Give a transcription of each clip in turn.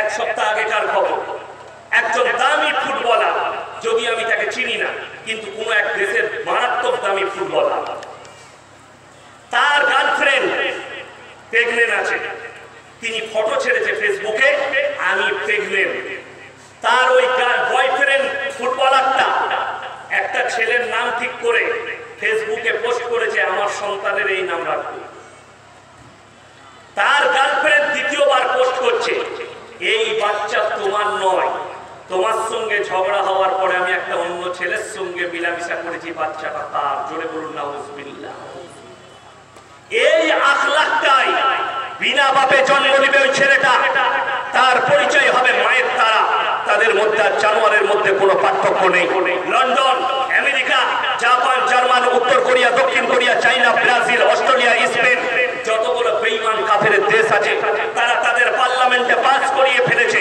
এক সপ্তাহ আগেকার খবর, একজন দামি ফুটবলার, যদি আমি তাকে চিনি না, কিন্তু কোন এক দেশের মারাত্মক দামি ফুটবলার, তার গার্লফ্রেন্ড প্রেগনেন্ট আছে। তিনি ফটো ছেড়েছে ফেসবুকে, আমি প্রেগনেন্ট। তার ওই বয়ফ্রেন্ড ফুটবলারটা একটা ছেলের নাম ঠিক করে ফেসবুকে পোস্ট করেছে, আমার সন্তানের এই নাম রাখবে। তার গার্লফ্রেন্ড দ্বিতীয়বার পোস্ট করছে, এই বাচ্চা তোমার নয়, তোমার সঙ্গে ঝগড়া হওয়ার পরে আমি একটা অন্য ছেলের সঙ্গে মিলামিশা করেছি, বাচ্চাটা তার। জোরে বলুন নাউজুবিল্লাহ। এই আখলাকটাই বিনা বাপে জন্ম নেবে ওই ছেলেটা, তার পরিচয় হবে মায়ের তারা। তাদের মধ্যে আর জানোয়ারের মধ্যে কোনো পার্থক্য নেই। লন্ডন, আমেরিকা, জাপান, জার্মান, উত্তর কোরিয়া, দক্ষিণ কোরিয়া, চাইনা, ব্রাজিল, অস্ট্রেলিয়া, স্পেন, যতগুলো বেঈমান কাফের দেশ আছে, তারা তাদের পার্লামেন্টে পাস করিয়ে ফেলেছে।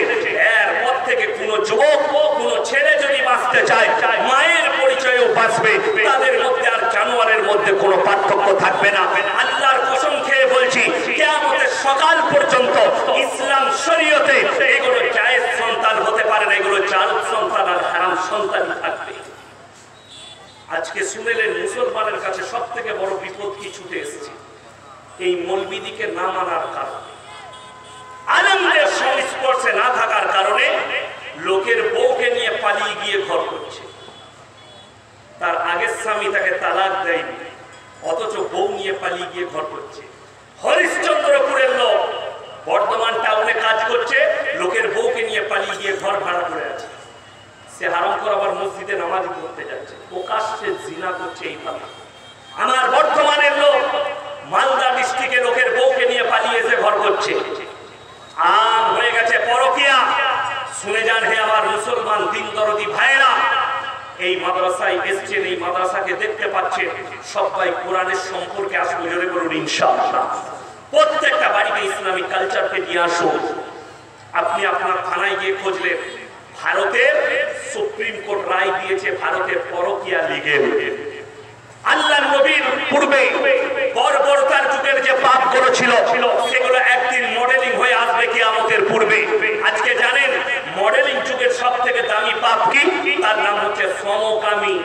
এরপর থেকে কোনো যুবক, কোনো ছেলে যদি বাঁচতে চায়, মায়ের পরিচয়ও বাঁচবে। তাদের মধ্যে আর জানোয়ারের মধ্যে কোনো পার্থক্য থাকবে না। আল্লাহর কসম খেয়ে বলছি, কিয়ামতের সকাল পর্যন্ত ইসলাম শরীয়তে এগুলো জায়েজ সন্তান হতে পারে না, এগুলো জায়েজ সন্তান আর হারাম সন্তানই থাকবে। আজকে শুনেলেন মুসলমানের কাছে সব থেকে বড় বিপদ কি ছুটে এসেছে, এই মৌলবিদিকে না মানার কারণে, আলেমদের সংস্পর্শে না থাকার কারণে লোকের বউকে নিয়ে পালিয়ে গিয়ে ঘর করছে। তার আগের স্বামী তাকে তালাক দেয়নি, অথচ বউ নিয়ে পালিয়ে গিয়ে ঘর করছে। হরিশ্চন্দ্রপুরের লোক বর্ধমান টাউনে কাজ করছে, লোকের বউকে নিয়ে পালিয়ে গিয়ে ঘর ভাড়া করে আছে। সে হারাম করে আবার মসজিদে নামাজ পড়তে যাচ্ছে, প্রকাশ্যে জিনা করছে। এইভাবে আমার বর্তমানের লোক মালদা ডিস্ট্রিক্টে লোকের বউকে নিয়ে পালিয়ে এসে ঘর করছে। আম হয়ে গেছে পরকিয়া। শুনে যান হে আমার মুসলমান দিন দরদি ভাইরা, এই মাদ্রাসায় এসছেন, এই মাদ্রাসাকে দেখতে পাচ্ছেন, সবাই কোরআনের সম্পর্কে আসবে। জোরে বলুন ইনশাআল্লাহ। প্রত্যেকটা বাড়িতে ইসলামিক কালচারকে নিয়ে আসুন। আপনি আপনার থানায় গিয়ে খুঁজলেন, ভারতের সুপ্রিম কোর্ট রায় দিয়েছে ভারতের পরকিয়া লিগেল। আল্লাহর নবীর পূর্বে বর্বরতার যুগের যে পাপগুলো ছিল, সেগুলো একদিন মডেলিং হয়ে আসবে কিয়ামতের পূর্বে। আজকে জানেন মডেলিং যুগের সব থেকে দামি পাপ কি? তার নাম হচ্ছে সমকামী।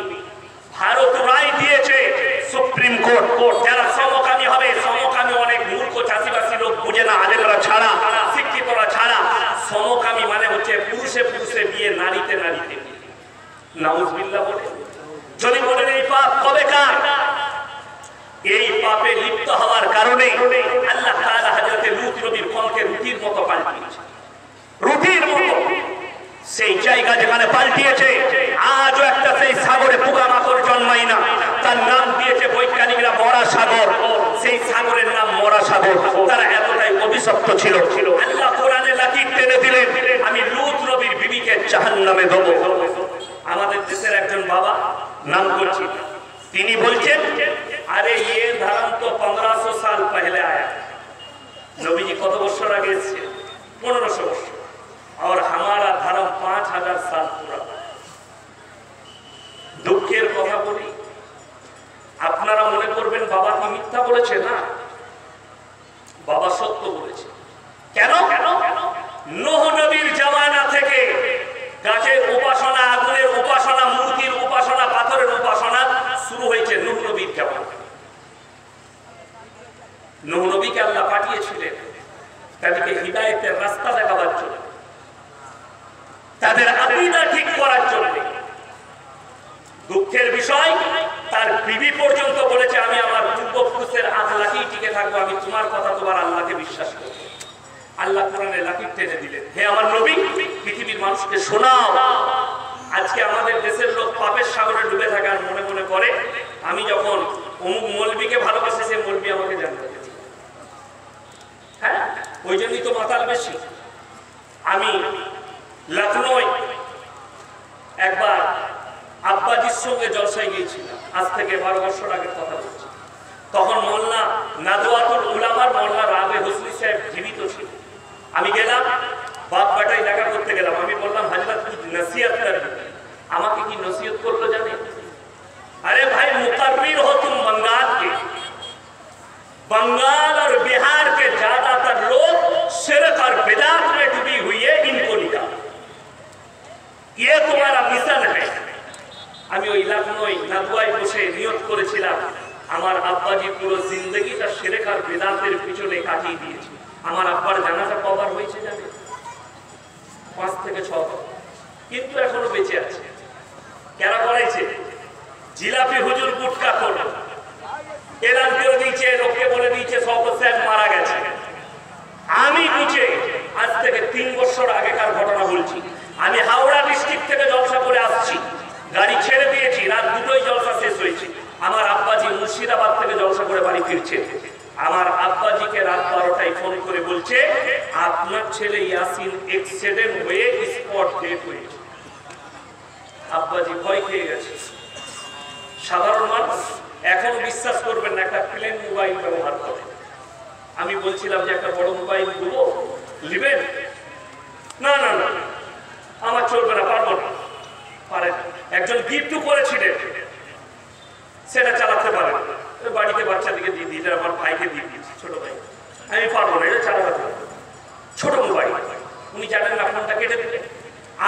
ভারত রায় দিয়েছে সুপ্রিম কোর্ট, যারা সমকামী হবে, সমকামী অনেক মূর্খ চাষিবাসী লোক বুঝে না, আলেমরা ছাড়া, শিক্ষিতরা ছাড়া। সমকামী মানে হচ্ছে পুরুষে পুরুষে বিয়ে, নারীতে নারীতে বিয়ে। নাউজুবিল্লাহ বলে যদি বলেন এই পাপ কবে কার? এই পাপে লিপ্ত হওয়ার কারণে আল্লাহ তাআলা হযরতে লূত নবীর কওমকে রুটির মতো পাল্টিয়েছে। রুটির মতো সেই জায়গা যেখানে পাল্টিয়েছে, আজও একটা সেই সাগরে পোকামাকড় জন্মায় না, তার নাম দিয়েছে বৈজ্ঞানিকরা মরা সাগর। সেই সাগরের নাম মরা সাগর। তারা এতটাই অভিশপ্ত ছিল। আল্লাহ কোরআনে লাকির টেনে দিলেন, আমি লূত নবীর বিবিকে জাহান্নামে দেব। আমাদের দেশের একজন বাবা, নাম করছি, তিনি বলছেন, अरे ये धर्म तो 1500 साल पहले आया। नबी जी कत बছর আগে এসেছে? 1500 বছর। और हमारा धर्म 5000 साल पूरा। দুঃখের কথা বলি, আপনারা মনে করবেন বাবা কি মিথ্যা বলেছে? না, বাবা সত্য বলেছে। কেন? নূহ নবীর জামানা থেকে গাছের উপাসনা, আগুনের উপাসনা, মূর্তির উপাসনা, পাথরের উপাসনা শুরু হয়েছে নূহ নবীর জামানা। নূহ নবীকে আল্লাহ পাঠিয়েছিলেন তাদেরকে হিদায়াতের রাস্তা দেখাবার জন্য, তাদের আকীদা ঠিক করার জন্য। দুঃখের বিষয়, তার বিবি পর্যন্ত বলেছে, আমি আমার পূর্বপুরুষের আখলাকেই টিকে থাকবো, আমি তোমার কথা তোমার আল্লাহকে বিশ্বাস করব। আল্লাহ কোরআনে লাকির টেনে দিলেন, হে আমার নবী, পৃথিবীর মানুষকে শোনাও। আজকে আমাদের দেশের লোক পাপের সাগরে ডুবে থাকে আর মনে মনে করে, আমি যখন অমুক মৌলবীকে ভালোবাসি, সে মৌলবী আমাকে জানতে পেরেছে। হ্যাঁ, ওই জন্যই তো মাতাল বেশি। আমি লখনৌয় একবার আব্বাজির সঙ্গে জলসায় গিয়েছিলাম, আজ থেকে 12 বছর আগের কথা বলছি। তখন মোল্লা নাদওয়াতুল উলামার মোল্লা রাবে হোসনি সাহেব জীবিত ছিল। আমি গেলাম, বাপ বেটায় দেখা করতে গেলাম। আমি বললাম, হযরত কুछ नसीहत कर। আমাকে কি নসিহত করলো জানেন? अरे भाई मुकर्रिर हो तुम बंगाल के, बंगाल और बिहार के ज्यादातर लोग शिरक और बिदात में डूबी हुई है, আমার আব্বাজি পুরো জিন্দগিটা শিরক আর বিদআতের পিছনে কাটিয়ে দিয়েছে। আমার আব্বার জানাজা কবার হয়েছে জানে? 5 থেকে 6 বার, কিন্তু এখনো বেঁচে আছে। কেনা করাইছে? জিলাপি হুজুর গুটকা করে এলান করে দিয়েছে, লোককে বলে দিয়েছে শওকত সাহেব মারা গেছে। আমি বুঝে আজ থেকে 3 বছর আগেকার ঘটনা বলছি। আমি হাওড়া ডিস্ট্রিক্ট থেকে জলসা করে আসছি, গাড়ি ছেড়ে দিয়েছি, রাত 2টোয় জলসা শেষ হয়েছে। আমার আব্বাজি মুর্শিদাবাদ থেকে জলসা করে বাড়ি ফিরছে। আমার আব্বাজিকে রাত 12টায় ফোন করে বলছে, আপনার ছেলে ইয়াসিন অ্যাক্সিডেন্ট হয়ে স্পট ডেথ হয়েছে। আব্বাজি ভয় খেয়ে গেছে। সাধারণ মানুষ এখনো বিশ্বাস করবেন না, একটা প্লেন মোবাইল ব্যবহার করে। আমি বলছিলাম যে একটা বড় মোবাইল দেবো, নেবেন? না না না, আমার চলবে না, পারবো না। পারে একজন গিফটও করেছিলেন, সেটা চালাতে পারে বাড়িতে বাচ্চাদিকে দিয়ে দিই, আমার ভাইকে দিয়ে দিয়েছি, ছোট ভাই। আমি পারবো না, এটা চালাতে পারবো। ছোট মোবাইল, উনি জানেন না, ফোনটা কেটে দিলেন।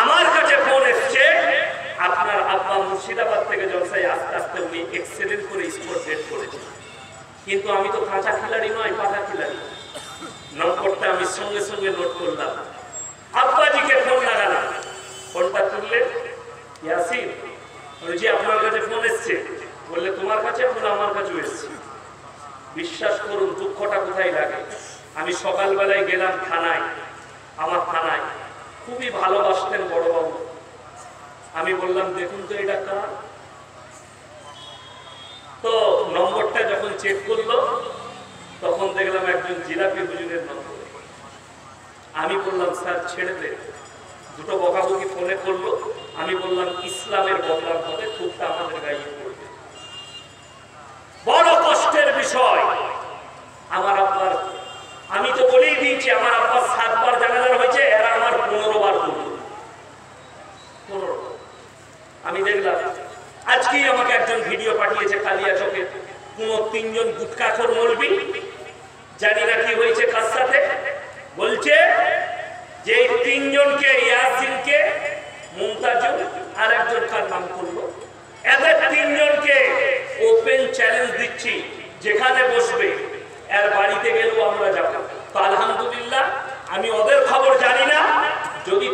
আমার কাছে ফোন এসছে, আপনার আব্বা মুর্শিদাবাদ থেকে জলসায় আস্তে আস্তে উনি অ্যাক্সিডেন্ট করে স্পট ডেথ করেছে। কিন্তু আমি তো কাঁচা খিলাড়ি নয়, পাকা খিলাড়ি। নম্বরটা আমি সঙ্গে সঙ্গে নোট করলাম, আব্বাজিকে ফোন লাগালাম। ফোনটা তুললেন, ইয়াসিন জি আপনার কাছে ফোন এসছে। বললে তোমার কাছে? বলে আমার কাছে এসছে। বিশ্বাস করুন দুঃখটা কোথায় লাগে। আমি সকালবেলায় গেলাম থানায়, আমার থানায় খুবই ভালোবাসতেন বড়বাবু। আমি বললাম দেখুন তো এটা কার। তো নম্বরটা যখন চেক করলো তখন দেখলাম একজন জিলাপি হুজুরের নম্বর। আমি বললাম স্যার ছেড়ে দে। দুটো বকাবকি ফোনে করলো। আমি বললাম ইসলামের বদলার পথে খুবটা আমাদের গায়ে পড়বে। বড় কষ্টের বিষয় আমার আব্বার। আমি তো বলেই দিয়েছি আমার আব্বার 7 বার জানাজা হয়েছে, এরা আমার 15 বার করল। 15। আমি দেখলাম আজকেই আমাকে একজন ভিডিও পাঠিয়েছে কালিয়াচকে, কোন 3 জন গুটকাখোর মৌলবি, জানি না কি হয়েছে কার সাথে, বলছে যে 3 জনকে, ইয়াসিনকে, মুমতাজুল আর একজন কার নাম করলো, এদের 3 জনকে ওপেন চ্যালেঞ্জ দিচ্ছি, যেখানে বসবে এর বাড়িতে গেলেও আমরা যাবো। তো আলহামদুলিল্লাহ আমি ওদের খবর জানি না, যদি